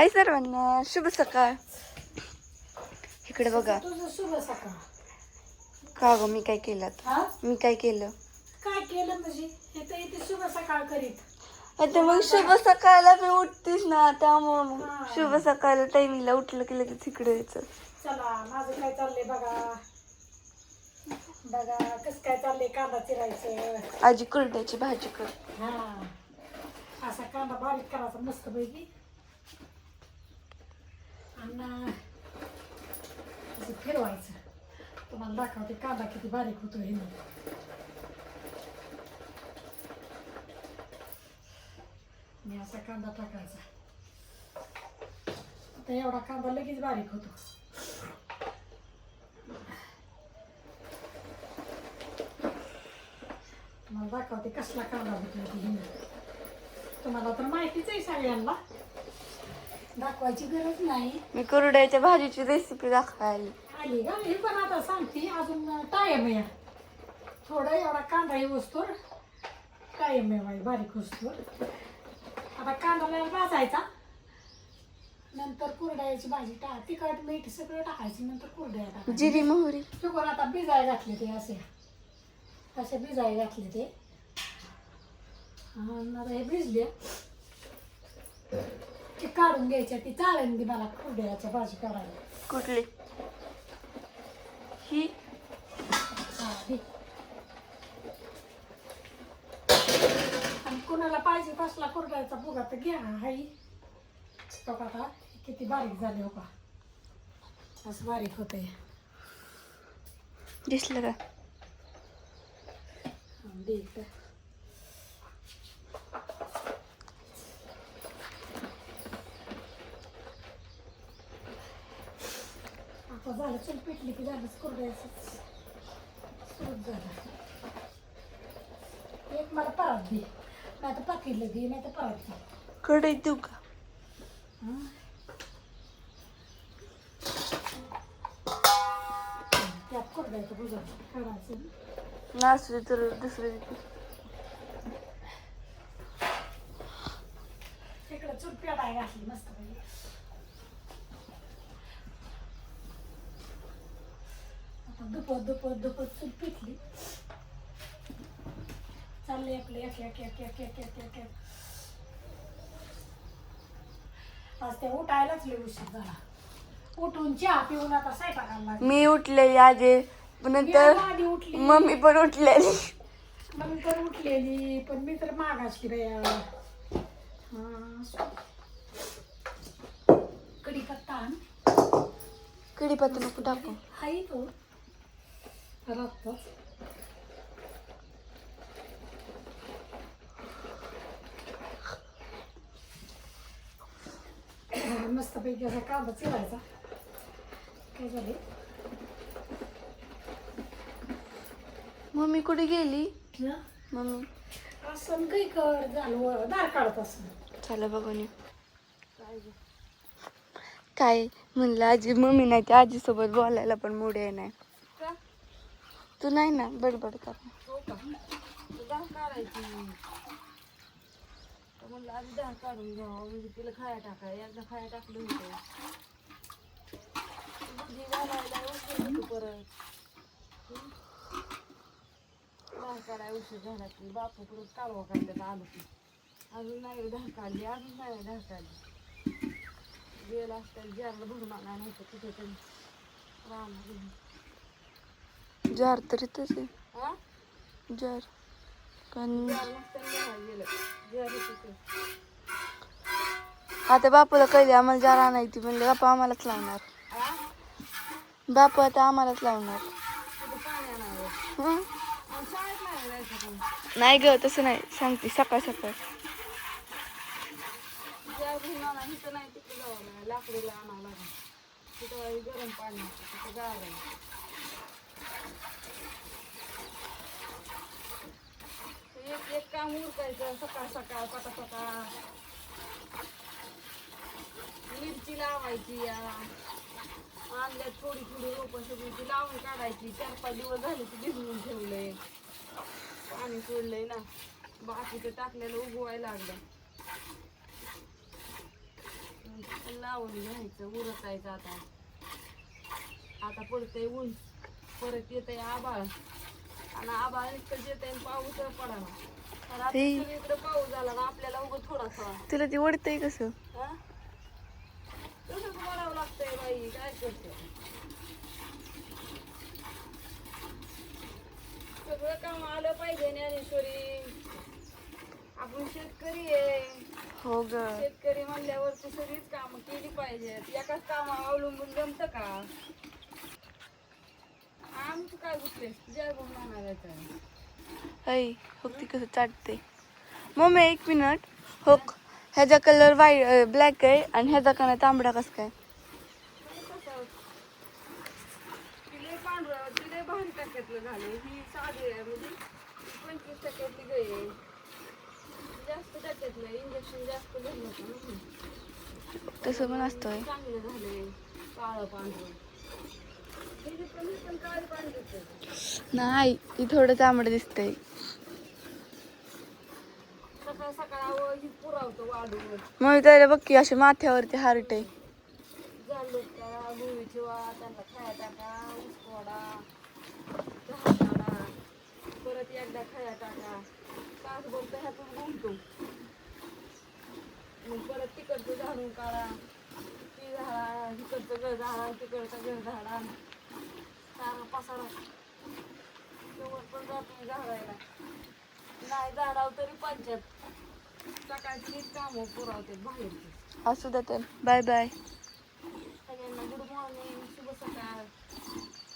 हाय सर्वांना, शुभ सकाळ. इकडे बघा. शुभ सकाळ. का ग मी काय केलं? मी काय केलं? काय केलं म्हणजे इथे शुभ सकाळ करीत आता मग शुभ सकाळला मी उठतीस ना, त्यामुळे मग शुभ सकाळला टायमिंगला उठलं की लगेच इकडे यायचं. चला माझं काय चाललंय बघा. बघा कसं काय चाललंय. कांदा चिरायचं. आजी कुरड्याची भाजी कर. हा असा कांदा बारीक करायचा मस्त पैकी आणि असं फिरवायचं. तुम्हाला दाखवते कांदा किती बारीक होतो हे. मी असा कांदा टाकायचा. आता एवढा कांदा लगेच बारीक होतो. तुम्हाला दाखवते कसला कांदा होतो. तुम्हाला तर माहितीच आहे सगळ्यांना, दाखवायची गरज नाही. मी कुरड्याच्या भाजीची रेसिपी दाखवायला आली का मी पण आता सांगते. अजून टाइम आहे थोडा. एवढा कांदा हे वस्तू टाइम आहे बारीक वस्तू. आता कांदा भाजायचा, नंतर कुरड्याची भाजी तिखट मीठ सगळं टाकायचं, नंतर कुरड्या टाकायचं. जिरी मोहरी चुकून आता भिजायला घातले ते असे भिजायला घातले ते. आता हे भिजले ते काढून घ्यायच्या. ती चालेल ती मला कुरड्याच्या भाजी करायला. कुठली ही? आणि कुणाला पाहिजे कसला कुरड्याचा भुगा तर घ्या. हाई तो आता किती बारीक झाले हो का. असं बारीक होतंय. दिसलं का? देख आता झालं. चूल पेटली की झालंच कुरड्याचं सुरू झालं. एक मला परत दे, नाही तर पाकिटलं दे, नाही तर परत दे. कढईत देऊ का? त्यात कुरड्याचं भुजा करायचं. नासली तर दुसरी इकडं चूल पेटाय घातली मस्त पैकी. आता दुपत चूल पेटली. चाललंय आपलं एक एक एक एक एक एक एक एक. आज ते उठायलाच लय उशीर झाला. उठून चहा पिऊन आता स्वयंपाकाला लागली. मी उठलेली आजी, नंतर आधी उठली, मम्मी पण उठलेली. नंतर उठलेली, पण मी तर मागासली बाया. कढीपत्ता आण. कढीपत्ता नको टाकू. हाई तो राहतोच. मस्त पैकी असा कांदा चिरायचा. काय झाले मम्मी कुठे गेली? मम्मी असं काही कर झालं दार काढत असं. चला बघून येऊ. काय म्हणलं आजी, मम्मी नाही ते आजीसोबत बोलायला पण मूड आहे नाही. तू नाही ना बडबड कर. म्हणलं आधी धार काढून घ्यावं, म्हणजे तिला खाया टाकाय. एकदा खाया टाकलं होतं बुद्धी घालायला उशीर होतो. परत धार काढाय उशीर झाला की बापू परत कालवा काढल्यात. आलो की अजून नाही धार काढली, अजून नाही धार काढली. गेला असताना जारला भरून आणा नव्हतं कुठे तरी राहणार. जार तरी तसे हा जार पण जार नसताना गेलं जार होतं. आता बापूला कळले आम्हाला जार आणायची, म्हणले बापू आम्हालाच लावणार. बापू आता आम्हालाच लावणार. हं? नाही ग तसं नाही, सांगते सकाळ सकाळ. इथं नाही तिकडे जावं लागेल, लाकडीला आणावं लागेल. तिथं गरम पाणी तिथं गार आहे. एक एक काम उरकायचं सकाळ सकाळ पटापटा. मिरची लावायची आणल्यात थोडी थोडी रोपं सगळी ती लावून काढायची. 4-5 दिवस झाले की भिजवून ठेवलंय, पाणी सोडलंय ना. बाकीचं टाकलेलं उगवायला लागलं. लावून घ्यायचं उरकायचं. आता पडतंय ऊन, परत येतंय आभाळ, आणि आभाळ इतकं येतंय पाऊस पडा तर आता इकडे पाऊस झाला ना आपल्याला उगं थोडा थोडा. तुला ती ओढतंय कसं? हा तसंच करावं लागतंय बाई, काय करते. सगळं काम आलं पाहिजे ज्ञानेश्वरी. आपण शेतकरी आहे. हो ग. शेतकरी म्हणल्यावर तू सगळीच कामं केली पाहिजेत. एकाच कामावर अवलंबून जमतं का? आमचं काय गुतलेस तुझ्या गुण म्हणायचं आहे. ऐ हो ती कसं चाटते. मम्मी एक मिनिट हो. ह्याचा कलर व्हाईट ब्लॅक आहे आणि ह्याचा कलर तांबडा कसं काय? तिले पांढरं तिले भारी टक्क्यातलं झालं. ही साधी आहे म्हणजे 25% गाय आहे. जास्त टक्क्यातलं इंजेक्शन जास्त झालं होतं ना. तसं पण असतंय. चांगलं झालंय काळं पांढरं. पण काळं पांढरं नाही ती थोडं तांबडं दिसतंय. सकाळ सकाळ ही पुरावतं वाढून. मग त्याला बघ की असे माथ्यावरती हार्ट आहे. झालं का गुळी ठेवा, त्यांना खाया टाका, उसकोडा, चहा काढा, परत एकदा खाया टाका. तासभर तर ह्यातून घुमतो. मग परत तिकडचं झाडून काढा, ती झाडा, तिकडचं घर झाडा, तिकडचं घर झाडा, सारा पसारा तेवढं पण जातो झाडायला. नाही झाडाव तरी पंचायत. सकाळची नीट कामं पुरावते बाहेरची. असू द्या तर. Bye bye. सगळ्यांना गुड मॉर्निंग, शुभ सकाळ.